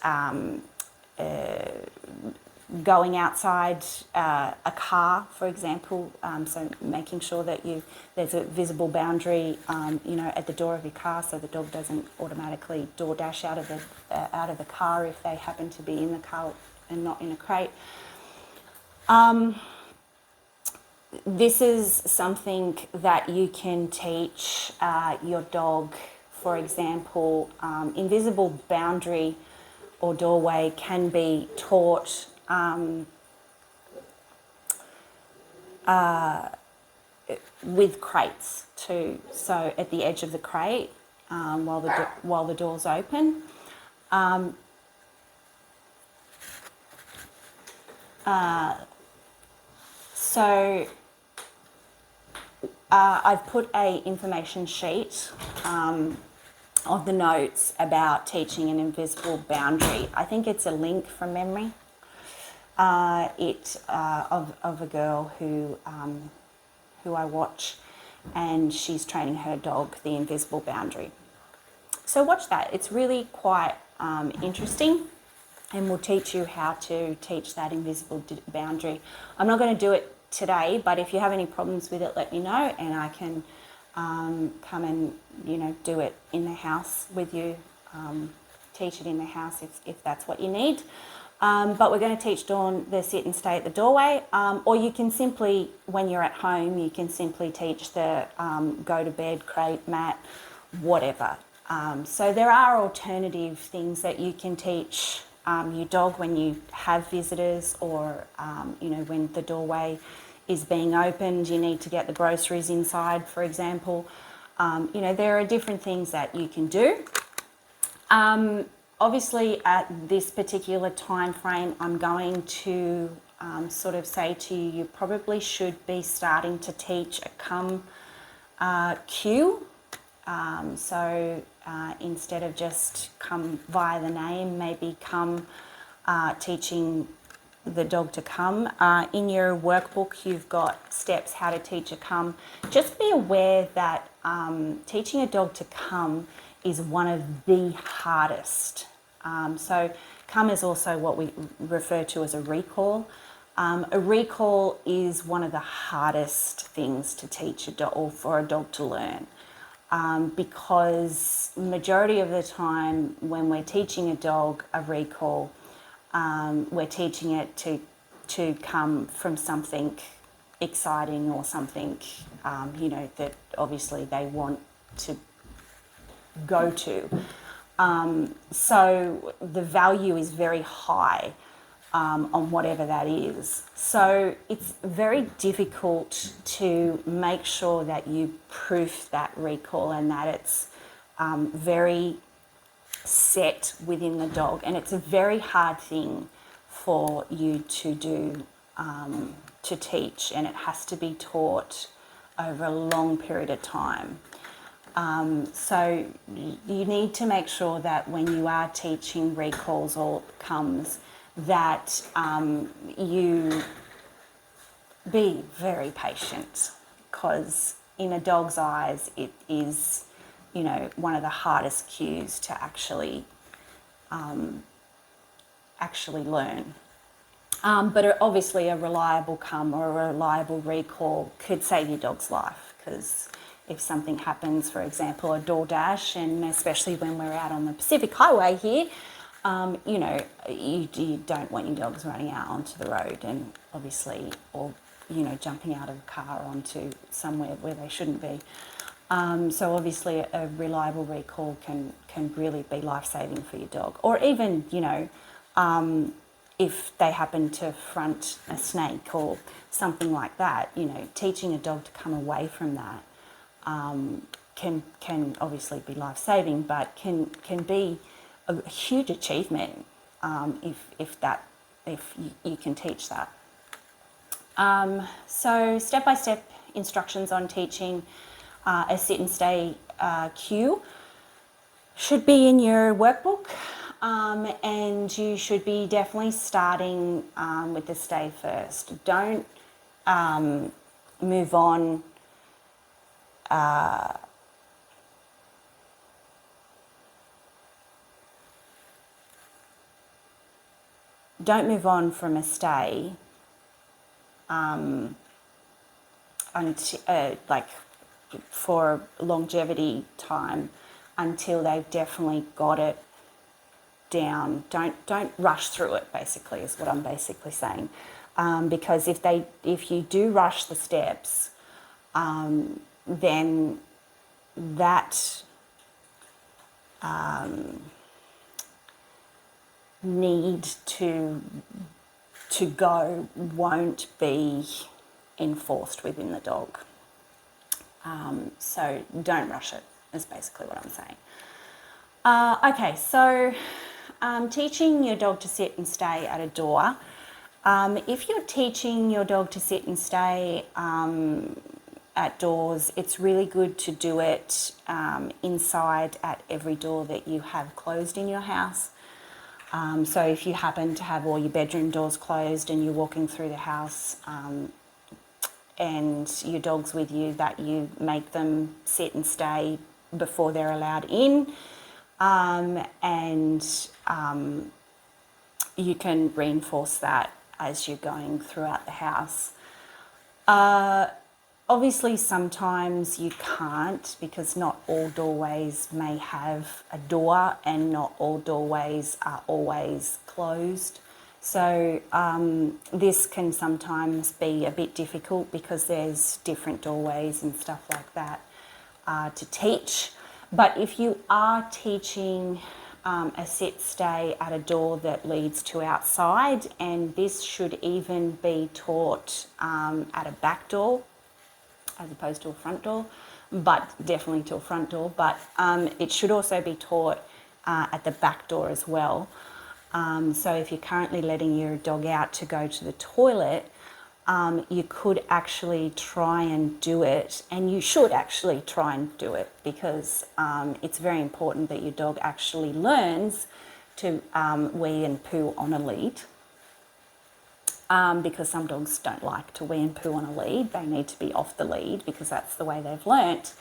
going outside a car, for example, so making sure that there's a visible boundary, at the door of your car, so the dog doesn't automatically door dash out of the car if they happen to be in the car and not in a crate. This is something that you can teach your dog. For example, invisible boundary or doorway can be taught with crates too. So at the edge of the crate, while the door's open. So I've put a information sheet of the notes about teaching an invisible boundary. I think it's a link from memory. Of a girl who I watch, and she's training her dog the invisible boundary. So watch that. It's really quite interesting. and we'll teach you how to teach that invisible boundary. I'm not going to do it today, but if you have any problems with it, let me know, and I can come and do it in the house with you, teach it in the house if that's what you need. But we're going to teach Dawn the sit and stay at the doorway, or you can simply, when you're at home, you can simply teach the go to bed, crate, mat, whatever. So there are alternative things that you can teach your dog when you have visitors, or when the doorway is being opened, you need to get the groceries inside, for example. There are different things that you can do. Obviously, at this particular time frame, I'm going to sort of say to you, you probably should be starting to teach a come cue. So instead of just come via the name, maybe come teaching the dog to come. In your workbook, you've got steps how to teach a come. Just be aware that teaching a dog to come is one of the hardest. So come is also what we refer to as a recall. A recall is one of the hardest things to teach a dog, or for a dog to learn. Because majority of the time when we're teaching a dog a recall, we're teaching it to come from something exciting or something, that obviously they want to go to. So the value is very high on whatever that is. So it's very difficult to make sure that you proof that recall and that it's very set within the dog, and it's a very hard thing for you to do, to teach, and it has to be taught over a long period of time. So you need to make sure that when you are teaching recalls or comes, that you be very patient, because in a dog's eyes it is one of the hardest cues to actually learn. But obviously a reliable come or a reliable recall could save your dog's life, because if something happens, for example, a door dash, and especially when we're out on the Pacific Highway here, you don't want your dogs running out onto the road, and obviously, or jumping out of a car onto somewhere where they shouldn't be. So obviously a reliable recall can really be life-saving for your dog. Or even, if they happen to front a snake or something like that, teaching a dog to come away from that can obviously be life-saving, but can be a huge achievement if you can teach that. So step-by-step instructions on teaching a sit and stay cue should be in your workbook, and you should be definitely starting with the stay first. Don't move on from a stay until for longevity time until they've definitely got it down. Don't rush through it, basically, is what I'm basically saying. Because if you do rush the steps, then that need to go won't be enforced within the dog. So don't rush it, is basically what I'm saying. Okay, so teaching your dog to sit and stay at a door. If you're teaching your dog to sit and stay at doors, it's really good to do it inside at every door that you have closed in your house. So if you happen to have all your bedroom doors closed and you're walking through the house and your dog's with you, that you make them sit and stay before they're allowed in. you can reinforce that as you're going throughout the house. Obviously, sometimes you can't, because not all doorways may have a door and not all doorways are always closed. So this can sometimes be a bit difficult because there's different doorways and stuff like that to teach. But if you are teaching a sit stay at a door that leads to outside, and this should even be taught at a back door as opposed to a front door, but definitely to a front door, but it should also be taught at the back door as well. So if you're currently letting your dog out to go to the toilet, you could actually try and do it, and you should actually try and do it, because it's very important that your dog actually learns to wee and poo on a lead. Because some dogs don't like to wee and poo on a lead. They need to be off the lead because that's the way they've learnt.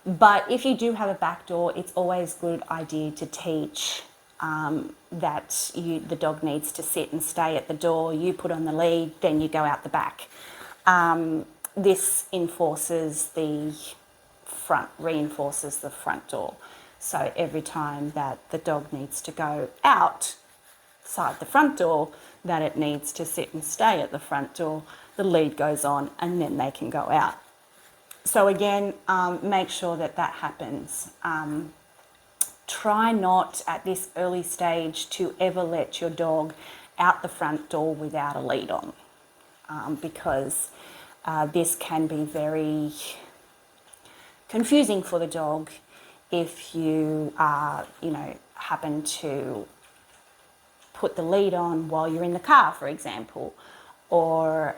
But if you do have a back door, it's always a good idea to teach that the dog needs to sit and stay at the door. You put on the lead, then you go out the back. This reinforces the front door. So every time that the dog needs to go outside the front door, that it needs to sit and stay at the front door, the lead goes on and then they can go out. So again, make sure that that happens. Try not at this early stage to ever let your dog out the front door without a lead on, because this can be very confusing for the dog if you happen to put the lead on while you're in the car, for example, or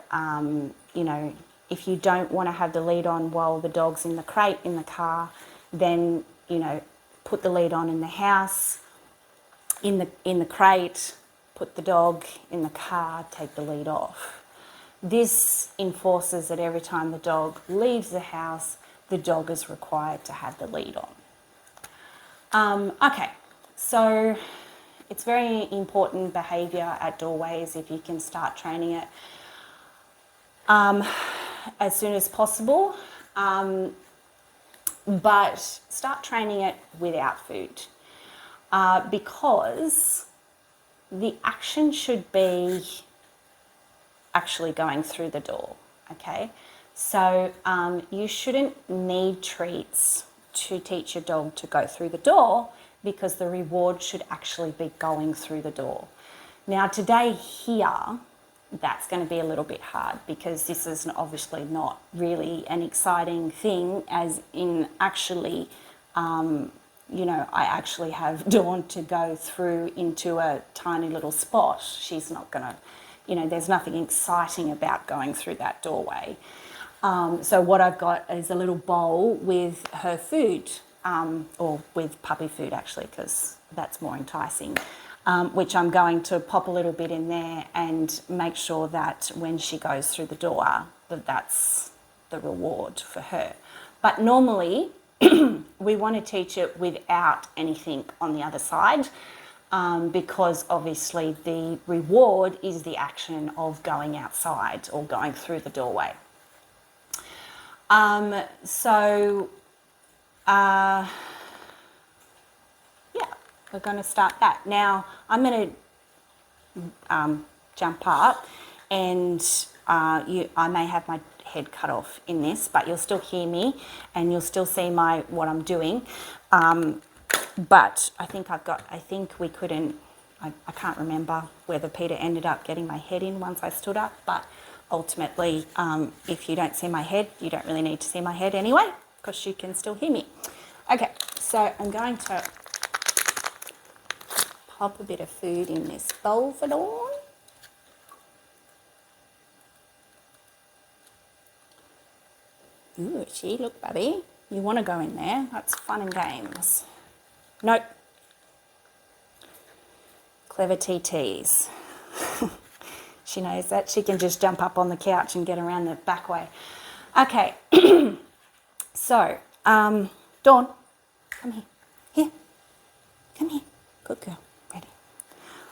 if you don't want to have the lead on while the dog's in the crate in the car, then put the lead on in the house, in the crate, put the dog in the car, take the lead off. This enforces that every time the dog leaves the house, the dog is required to have the lead on. Okay, so it's very important behaviour at doorways if you can start training it as soon as possible, but start training it without food, because the action should be actually going through the door, okay? So you shouldn't need treats to teach your dog to go through the door, because the reward should actually be going through the door. Now today here, that's going to be a little bit hard, because this is obviously not really an exciting thing, as in actually, I actually have Dawn to go through into a tiny little spot. She's not going to, there's nothing exciting about going through that doorway. So what I've got is a little bowl with her food, or with puppy food actually, because that's more enticing, which I'm going to pop a little bit in there and make sure that when she goes through the door, that's the reward for her. But normally we want to teach it without anything on the other side, because obviously the reward is the action of going outside or going through the doorway. We're going to start that. Now, I'm going to jump up, and I may have my head cut off in this, but you'll still hear me and you'll still see what I'm doing. But I can't remember whether Peter ended up getting my head in once I stood up, but ultimately, if you don't see my head, you don't really need to see my head anyway, because you can still hear me. Okay, so I'm going to pop a bit of food in this bowl for Dawn. Ooh, look, Bubby. You want to go in there. That's fun and games. Nope. Clever TTs. She knows that. She can just jump up on the couch and get around the back way. Okay. So, Dawn, come here. Here. Come here. Good girl. Ready.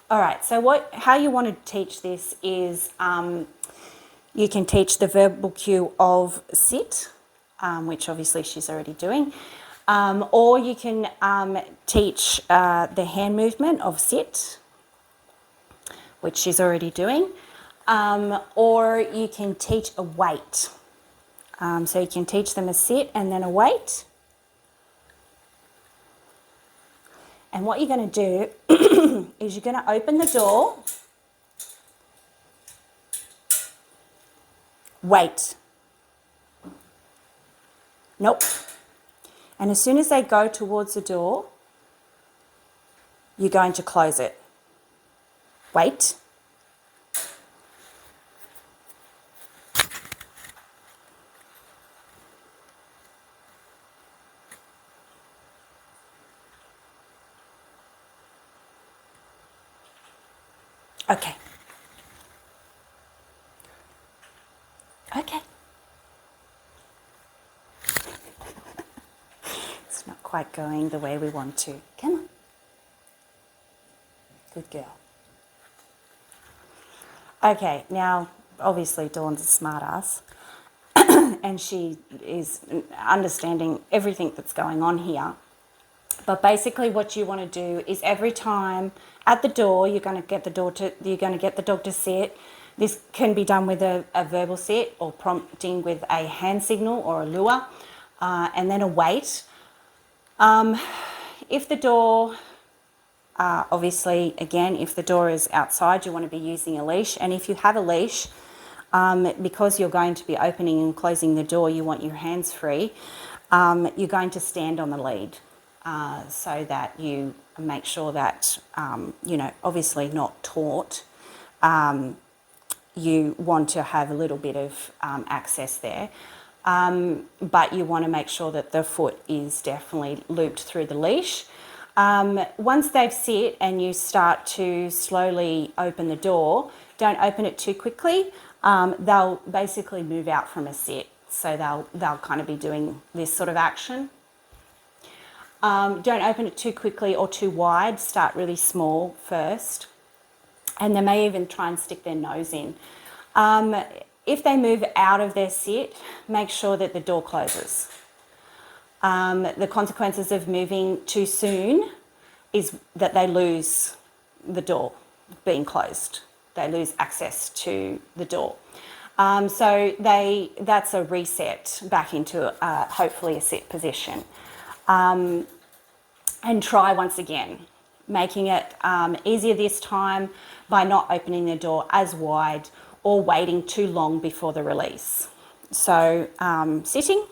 All right, so how you want to teach this is you can teach the verbal cue of sit, which obviously she's already doing, or you can teach the hand movement of sit, which she's already doing, or you can teach a wait. So you can teach them a sit and then a wait. And what you're going to do is you're going to open the door, wait. Nope. And as soon as they go towards the door, you're going to close it. Wait. Okay. Okay. It's not quite going the way we want to. Come on. Good girl. Okay, now obviously Dawn's a smart ass and she is understanding everything that's going on here. But basically what you want to do is every time at the door you're going to get the dog to sit. This can be done with a verbal sit or prompting with a hand signal or a lure, and then a wait. If the door, obviously again, if the door is outside, you want to be using a leash. And if you have a leash, because you're going to be opening and closing the door, you want your hands free, you're going to stand on the lead. So that you make sure that, obviously not taut. You want to have a little bit of access there. But you want to make sure that the foot is definitely looped through the leash. Once they've sit and you start to slowly open the door, don't open it too quickly. They'll basically move out from a sit. So they'll kind of be doing this sort of action. Don't open it too quickly or too wide. Start really small first. And they may even try and stick their nose in. If they move out of their sit, make sure that the door closes. The consequences of moving too soon is that they lose the door being closed. They lose access to the door. So that's a reset back into hopefully a sit position. And try once again, making it easier this time by not opening the door as wide or waiting too long before the release. So sitting.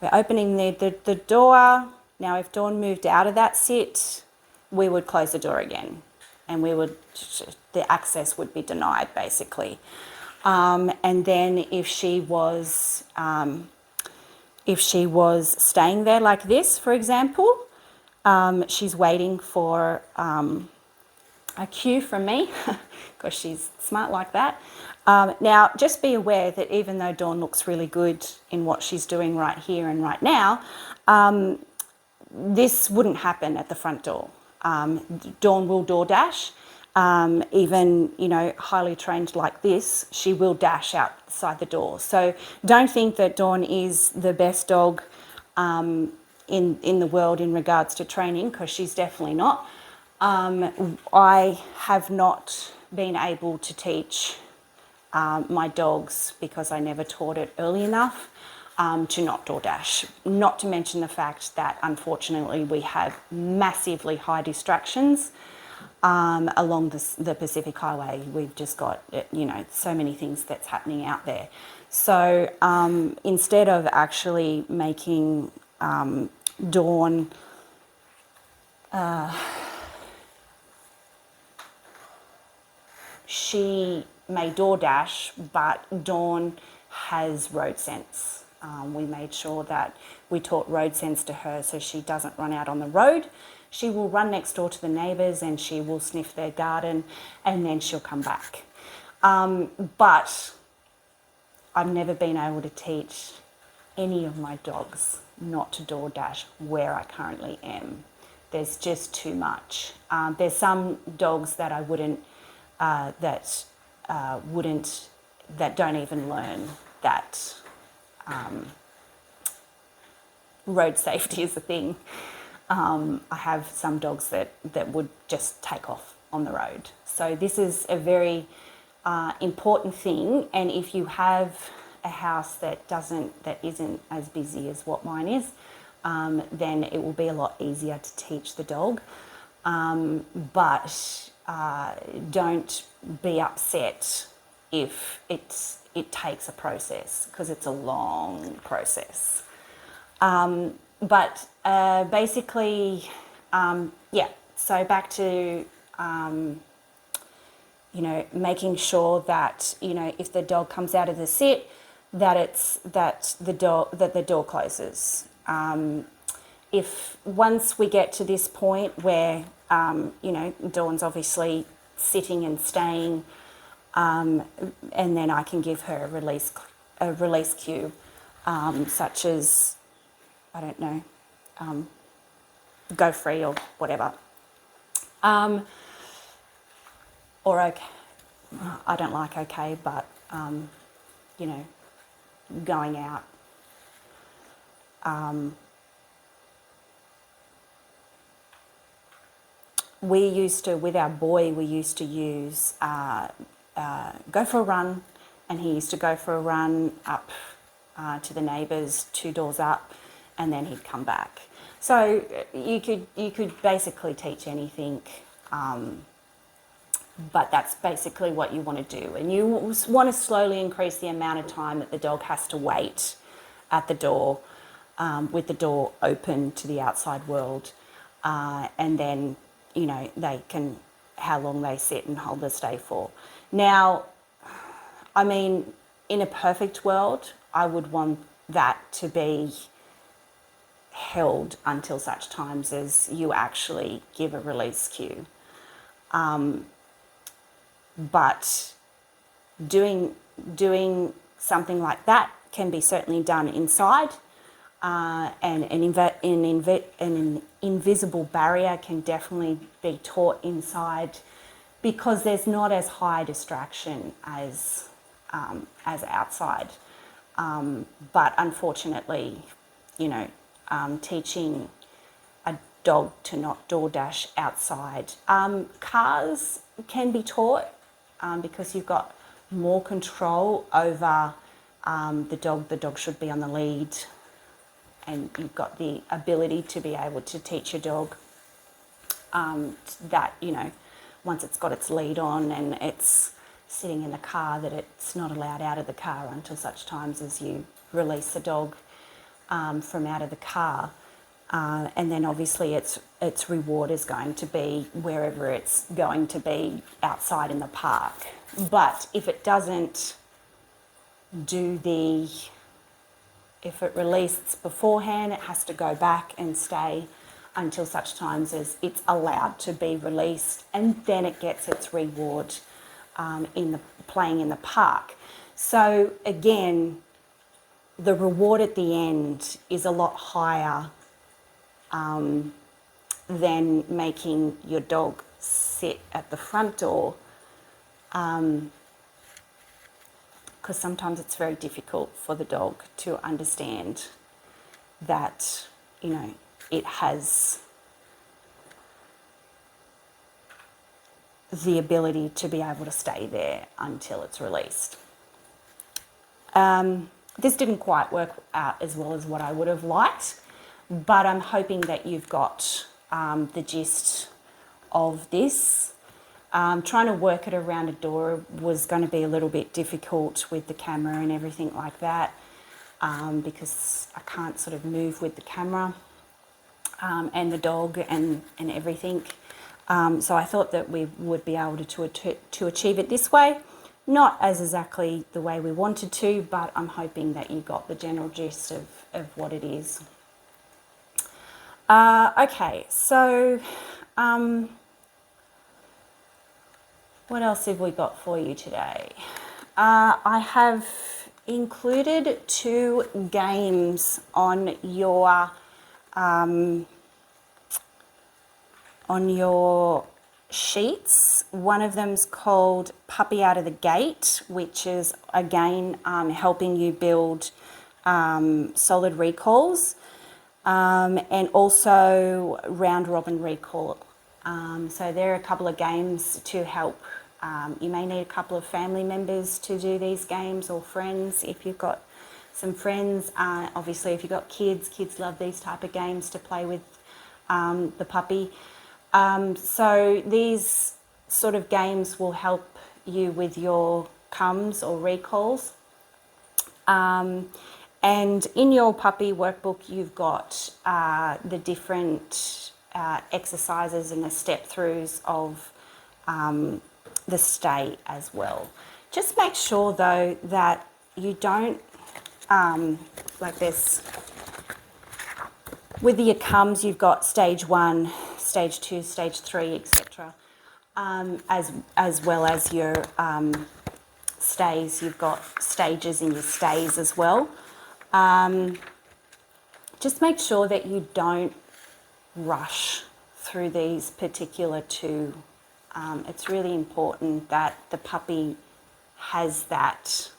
We're opening the door. Now if Dawn moved out of that sit, we would close the door again and the access would be denied basically. And then if she was staying there like this, for example, she's waiting for a cue from me because she's smart like that. Now, just be aware that even though Dawn looks really good in what she's doing right here and right now, this wouldn't happen at the front door. Dawn will door dash. Even, highly trained like this, she will dash outside the door. So don't think that Dawn is the best dog in the world in regards to training, because she's definitely not. I have not been able to teach my dogs, because I never taught it early enough, to not door dash. Not to mention the fact that unfortunately we have massively high distractions along the Pacific Highway. We've just got, so many things that's happening out there. So instead of actually making Dawn she may door dash, but Dawn has road sense. We made sure that we taught road sense to her so she doesn't run out on the road. She will run next door to the neighbours and she will sniff their garden and then she'll come back. But I've never been able to teach any of my dogs not to door dash where I currently am. There's just too much. There's some dogs that I wouldn't, that don't even learn that road safety is a thing. I have some dogs that would just take off on the road. So this is a very important thing. And if you have a house that isn't as busy as what mine is, then it will be a lot easier to teach the dog. But don't be upset if it takes a process, because it's a long process. But basically, yeah, so back to, you know, making sure that, you know, if the dog comes out of the sit, that the door closes. If once we get to this point where, you know, Dawn's obviously sitting and staying, and then I can give her a release cue, such as, I don't know, go free or whatever. Or okay, I don't like okay, but, you know, going out. We used to, with our boy, we used to use go for a run, and he used to go for a run up to the neighbours 2 doors up, and then he'd come back. So you could basically teach anything, but that's basically what you want to do. And you want to slowly increase the amount of time that the dog has to wait at the door, with the door open to the outside world, and then, you know, how long they sit and hold the stay for. Now, I mean, in a perfect world, I would want that to be held until such times as you actually give a release cue. But doing something like that can be certainly done inside, and an invisible barrier can definitely be taught inside, because there's not as high distraction as outside. But unfortunately, you know, teaching a dog to not door dash outside. Cars can be taught, because you've got more control over the dog. The dog should be on the lead, and you've got the ability to be able to teach your dog that, you know, once it's got its lead on and it's sitting in the car, that it's not allowed out of the car until such times as you release the dog from out of the car. And then obviously its reward is going to be wherever it's going to be outside in the park. But if it doesn't if it releases beforehand, it has to go back and stay until such times as it's allowed to be released, and then it gets its reward playing in the park. So again, the reward at the end is a lot higher than making your dog sit at the front door, because sometimes it's very difficult for the dog to understand that, you know, it has the ability to be able to stay there until it's released. This didn't quite work out as well as what I would have liked, but I'm hoping that you've got the gist of this. Trying to work it around a door was going to be a little bit difficult with the camera and everything like that, because I can't sort of move with the camera and the dog and everything. So I thought that we would be able to achieve it this way. Not as exactly the way we wanted to, but I'm hoping that you got the general gist of what it is. Okay, so what else have we got for you today? I have included 2 games on your on your sheets. One of them's called Puppy Out of the Gate, which is again helping you build solid recalls, and also Round Robin Recall. So there are a couple of games to help. You may need a couple of family members to do these games, or friends if you've got some friends. Obviously, if you've got kids, kids love these type of games to play with the puppy. So these sort of games will help you with your comes or recalls. And in your puppy workbook, you've got the different exercises and the step-throughs of the stay as well. Just make sure though that you don't, like this, with your comes, you've got stage 1, stage 2, stage 3, etc. As well as your stays, you've got stages in your stays as well. Just make sure that you don't rush through these particular two. It's really important that the puppy has that,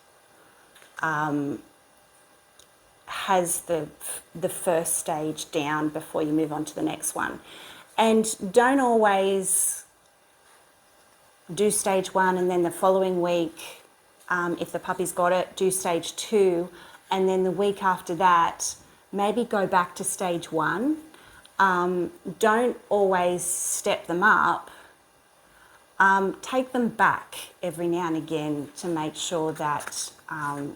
has the first stage down before you move on to the next one. And don't always do stage 1 and then the following week, if the puppy's got it, do stage 2, and then the week after that, maybe go back to stage 1. Don't always step them up. Take them back every now and again to make sure that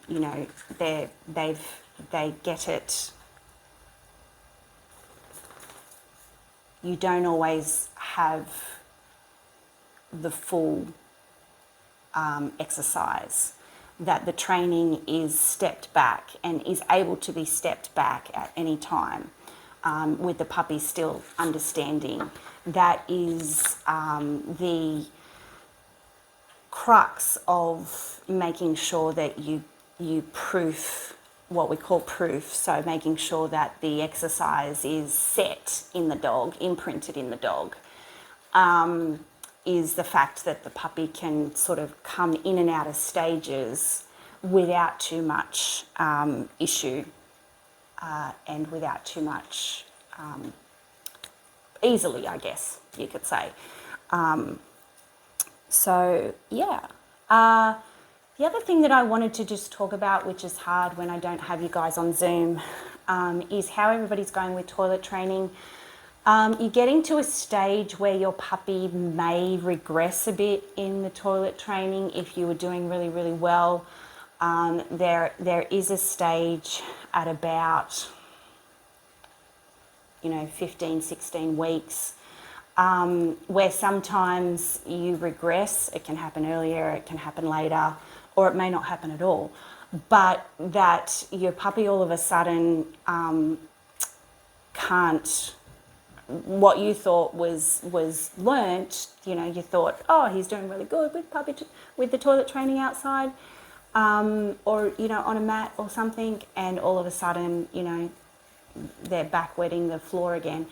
you know they get it. You don't always have the full exercise, that the training is stepped back and is able to be stepped back at any time, with the puppy still understanding. That is the crux of making sure that you proof, what we call proof, so making sure that the exercise is set in the dog, imprinted in the dog, is the fact that the puppy can sort of come in and out of stages without too much issue, and without too much, easily, I guess you could say. So yeah. The other thing that I wanted to just talk about, which is hard when I don't have you guys on Zoom, is how everybody's going with toilet training. You're getting to a stage where your puppy may regress a bit in the toilet training if you were doing really, really well. There is a stage at about, 15, 16 weeks, where sometimes you regress. It can happen earlier, it can happen later, or it may not happen at all. But that your puppy all of a sudden can't, what you thought was learnt, you thought, oh, he's doing really good with the toilet training outside, or on a mat or something, and all of a sudden, they're back wetting the floor again.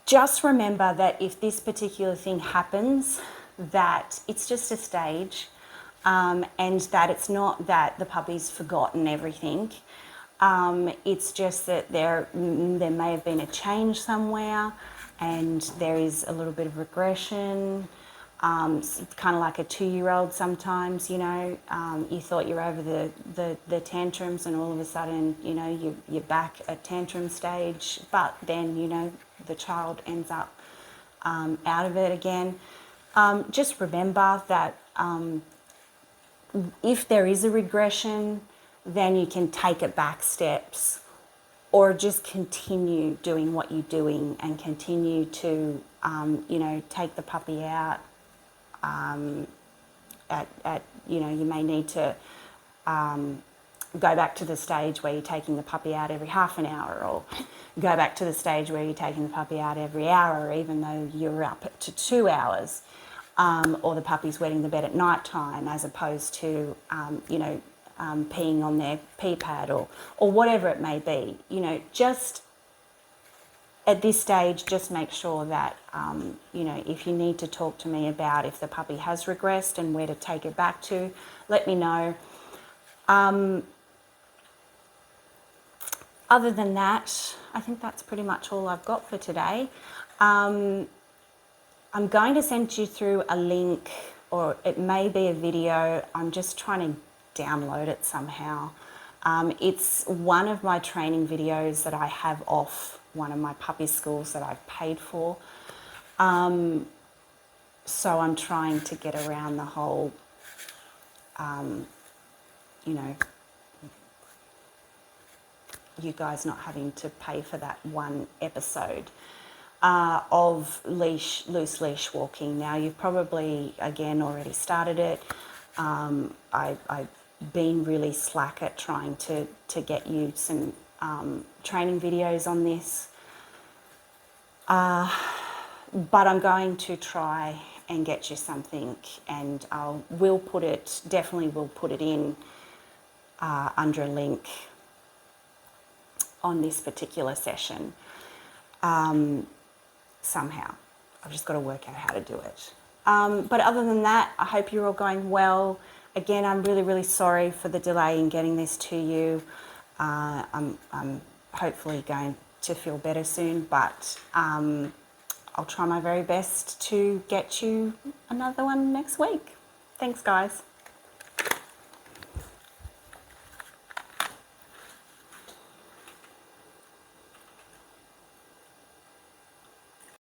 Just remember that if this particular thing happens, that it's just a stage, and that it's not that the puppy's forgotten everything. It's just that there may have been a change somewhere, and there is a little bit of regression. It's kind of like a 2-year-old sometimes, you thought you're over the tantrums, and all of a sudden, you're back at tantrum stage, but then, the child ends up out of it again. Just remember that if there is a regression, then you can take it back steps, or just continue doing what you're doing and continue to, take the puppy out. You may need to go back to the stage where you're taking the puppy out every half an hour, or go back to the stage where you're taking the puppy out every hour, even though you're up to 2 hours, or the puppy's wetting the bed at night time as opposed to, peeing on their pee pad, or whatever it may be. Just at this stage, just make sure that, you know, if you need to talk to me about if the puppy has regressed and where to take it back to, let me know. Other than that, I think that's pretty much all I've got for today. I'm going to send you through a link, or it may be a video. I'm just trying to download it somehow. It's one of my training videos that I have off one of my puppy schools that I've paid for. So I'm trying to get around the whole, you know, you guys not having to pay for that one episode of loose leash walking. Now, you've probably, again, already started it. I've been really slack at trying to get you some training videos on this. But I'm going to try and get you something, and definitely will put it in under a link on this particular session somehow. I've just got to work out how to do it. But other than that, I hope you're all going well. Again, I'm really, really sorry for the delay in getting this to you. I'm hopefully going to feel better soon, but I'll try my very best to get you another one next week. Thanks, guys.